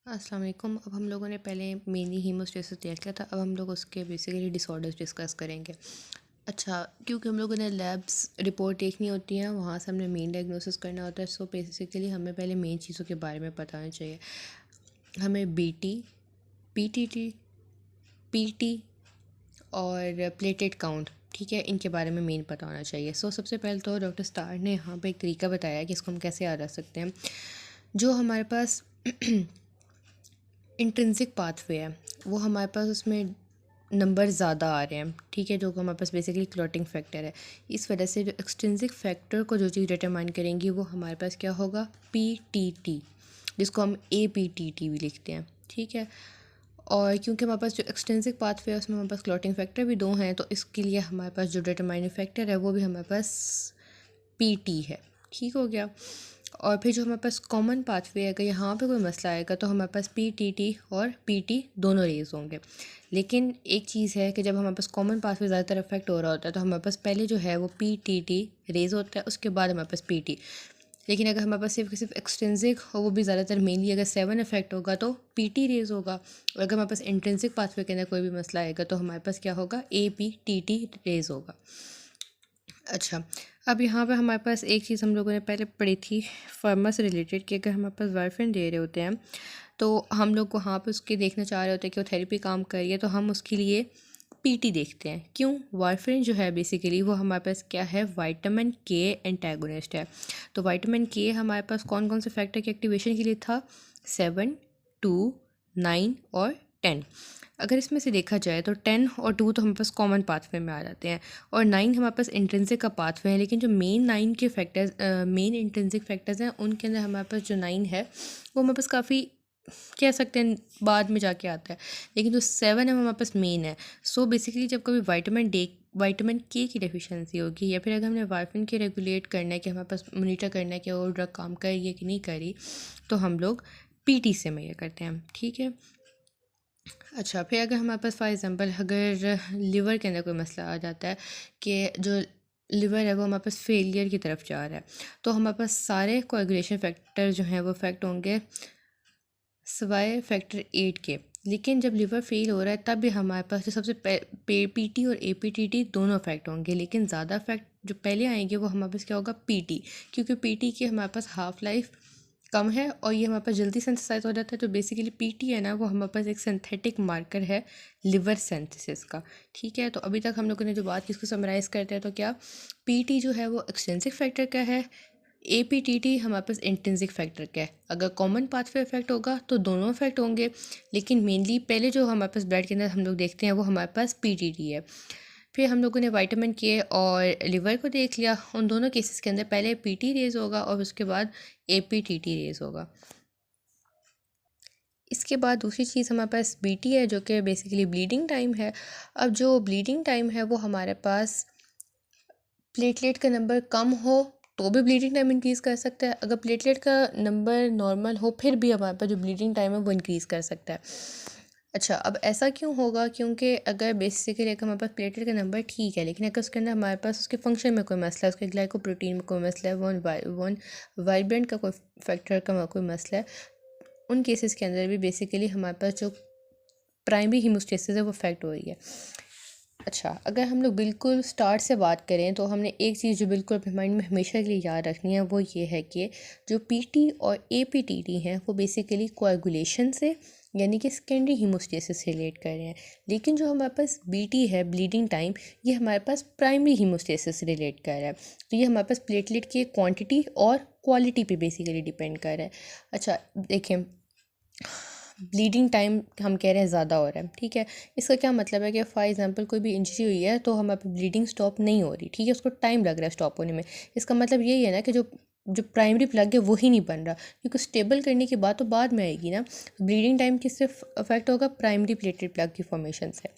अस्सलाम वालेकुम। अब हम लोगों ने पहले मेनली हीमोस्टेसिस देख लिया था। अब हम लोग उसके बेसिकली डिसऑर्डर्स डिस्कस करेंगे। अच्छा, क्योंकि हम लोगों ने लैब्स रिपोर्ट देखनी होती है, वहाँ से हमने मेन डायग्नोसिस करना होता है। सो बेसिकली हमें पहले मेन चीज़ों के बारे में पता होना चाहिए। हमें बीटी, पीटीटी, पीटी और प्लेटेट काउंट, ठीक है, इनके बारे में मेन पता होना चाहिए। सो सबसे पहले तो डॉक्टर स्टार ने यहाँ पे एक तरीका बताया कि इसको हम कैसे याद रख सकते हैं। जो हमारे पास इंट्रिंसिक पाथवे है, वो हमारे पास उसमें नंबर ज़्यादा आ रहे हैं, ठीक है, जो कि हमारे पास बेसिकली क्लॉटिंग फैक्टर है। इस वजह से जो एक्सट्रिंसिक फैक्टर को जो चीज़ डिटरमाइन करेंगी वो हमारे पास क्या होगा, पीटीटी, जिसको हम एपीटीटी भी लिखते हैं, ठीक है। और क्योंकि हमारे पास जो एक्सट्रिंसिक पाथवे है उसमें हमारे पास क्लॉटिंग फैक्टर भी 2 हैं, तो इसके लिए हमारे पास जो डिटरमाइनिंग फैक्टर है वो भी हमारे पास पीटी है, ठीक हो गया। और फिर जो हमारे पास कॉमन पाथवे है, अगर यहाँ पे कोई मसला आएगा तो हमारे पास पीटीटी और पीटी दोनों रेज होंगे। लेकिन एक चीज़ है कि जब हमारे पास कॉमन पाथवे ज़्यादातर अफेक्ट हो रहा होता है तो हमारे पास पहले जो है वो पीटीटी रेज होता है, उसके बाद हमारे पास पीटी। लेकिन अगर हमारे पास सिर्फ एक्सट्रिंसिक हो, वो भी ज़्यादातर मेनली अगर 7 इफेक्ट होगा तो पीटी रेज होगा। और अगर हमारे पास इंट्रिंसिक पाथवे के अंदर कोई भी मसला आएगा तो हमारे पास क्या होगा, एपीटीटी रेज होगा। अच्छा, अब यहाँ पे हमारे पास एक चीज़ हम लोगों ने पहले पढ़ी थी फार्मा से रिलेटेड, कि अगर हमारे पास वारफेन दे रहे होते हैं तो हम लोग वहाँ पे उसके देखना चाह रहे होते हैं कि वो थेरेपी काम कर रही है, तो हम उसके लिए पीटी देखते हैं। क्यों? वारफेन जो है बेसिकली वो हमारे पास क्या है, विटामिन के एंटागोनिस्ट है। तो विटामिन के हमारे पास कौन कौन से फैक्टर की एक्टिवेशन के लिए था, 7, 2, 9 और 10। अगर इसमें से देखा जाए तो 10 और 2 तो हमारे पास कॉमन पाथवे में आ जाते हैं, और 9 हमारे पास इंट्रिंसिक का पाथवे है। लेकिन जो मेन 9 के फैक्टर्स, मेन इंट्रिंसिक फैक्टर्स हैं, उनके अंदर हमारे पास जो 9 है वो हमारे पास काफ़ी, कह सकते हैं, बाद में जाके आता है। लेकिन जो 7 है वो हमारे पास मेन है। सो बेसिकली जब कभी विटामिन के की डेफिशिएंसी होगी, या फिर अगर हमने वारफेन के रेगुलेट करना है, कि हमारे पास मॉनिटर करना है कि वो ड्रग काम कर रही है कि नहीं कर रही, तो हम लोग पीटी से मेजर करते हैं, ठीक है। अच्छा, फिर अगर हमारे पास फॉर एग्ज़ाम्पल अगर लिवर के अंदर कोई मसला आ जाता है कि जो लिवर है वो हमारे पास फेलियर की तरफ जा रहा है, तो हमारे पास सारे कोएगुलेशन फैक्टर जो हैं वो इफेक्ट होंगे सिवाय फैक्टर 8 के। लेकिन जब लिवर फेल हो रहा है तब भी हमारे पास जो सबसे पीटी और एपीटीटी दोनों इफेक्ट होंगे, लेकिन ज़्यादा इफेक्ट जो पहले आएंगे वो हमारे पास क्या होगा, पीटी, क्योंकि पीटी की हमारे पास हाफ लाइफ कम है और ये हमारे पास जल्दी सिंथेसाइज हो जाता है। तो बेसिकली पीटी है ना, वो हमारे पास एक सिंथेटिक मार्कर है लिवर सिंथेसिस का, ठीक है। तो अभी तक हम लोगों ने जो बात की उसको समराइज़ करते हैं, तो क्या, पीटी जो है वो एक्सटेंसिक फैक्टर का है, एपीटीटी हमारे पास इंट्रिंसिक फैक्टर का है। अगर कॉमन पाथवे इफेक्ट होगा तो दोनों इफेक्ट होंगे, लेकिन मेनली पहले जो हमारे पास ब्लड के अंदर हम लोग देखते हैं वो हमारे पास पीटीटी है। फिर हम लोगों ने विटामिन के और लिवर को देख लिया। उन दोनों केसेस के अंदर पहले पीटी रेज होगा और उसके बाद एपीटीटी रेज होगा। इसके बाद दूसरी चीज़ हमारे पास बीटी है, जो कि बेसिकली ब्लीडिंग टाइम है। अब जो ब्लीडिंग टाइम है वो हमारे पास प्लेटलेट का नंबर कम हो तो भी ब्लीडिंग टाइम इंक्रीज़ कर सकता है। अगर प्लेटलेट का नंबर नॉर्मल हो फिर भी हमारे पास जो ब्लीडिंग टाइम है वो इंक्रीज़ कर सकता है। अच्छा, अब ऐसा क्यों होगा, क्योंकि अगर बेसिकली अगर हमारे पास प्लेटलेट का नंबर ठीक है, लेकिन अगर उसके अंदर हमारे पास उसके फंक्शन में कोई मसला है, उसके ग्लाइकोप्रोटीन में कोई मसला है, वन वाइब्रेंट का कोई फैक्टर का कोई मसला है, उन केसेस के अंदर भी बेसिकली हमारे पास जो प्राइमरी हीमोस्टेसिस है वो अफेक्ट हो रही है। अच्छा, अगर हम लोग बिल्कुल स्टार्ट से बात करें तो हमने एक चीज़ जो बिल्कुल अपने माइंड में हमेशा के लिए याद रखनी है वो ये है कि जो पीटी और एपीटीटी हैं वो बेसिकली कोएगुलेशन से, यानी कि सेकेंडरी हीमोस्टेसिस से रिलेट कर रहे हैं। लेकिन जो हमारे पास बीटी है, ब्लीडिंग टाइम, ये हमारे पास प्राइमरी हीमोस्टेसिस से रिलेट कर रहा है। तो ये हमारे पास प्लेटलेट की क्वांटिटी और क्वालिटी पे बेसिकली डिपेंड कर रहा है। अच्छा देखें, ब्लीडिंग टाइम हम कह रहे हैं ज़्यादा हो रहा है, ठीक है। इसका क्या मतलब है कि फॉर एग्जांपल कोई भी इंजरी हुई है तो हमारे ब्लीडिंग स्टॉप नहीं हो रही, ठीक है, उसको टाइम लग रहा है स्टॉप होने में। इसका मतलब यही है ना कि जो जो प्राइमरी प्लग है वो ही नहीं बन रहा, क्योंकि स्टेबल करने की बात तो बाद में आएगी ना। ब्लीडिंग टाइम की सिर्फ अफेक्ट होगा प्राइमरी प्लेटलेट प्लग की फॉर्मेशन से।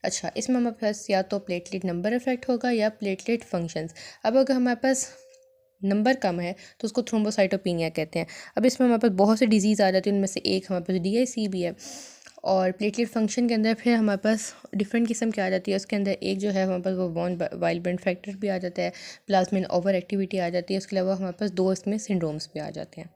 अच्छा, इसमें हमारे पास या तो प्लेटलेट नंबर इफेक्ट होगा या प्लेटलेट फंक्शंस। अब अगर हमारे पास नंबर कम है तो उसको थ्रोम्बोसाइटोपिनिया कहते हैं। अब इसमें हमारे पास बहुत से डिजीज़ आ जाती है, उनमें से एक हमारे पास डीआईसी भी है। और प्लेटलेट फंक्शन के अंदर फिर हमारे पास डिफरेंट किस्म की आ जाती है। उसके अंदर एक जो है हमारे पास वो वॉन वाइल्डब्रेंट फैक्टर भी आ जाता है, प्लाज्मिन ओवर एक्टिविटी आ जाती है। उसके अलावा हमारे पास 2 इसमें सिंड्रोम्स भी आ जाते हैं।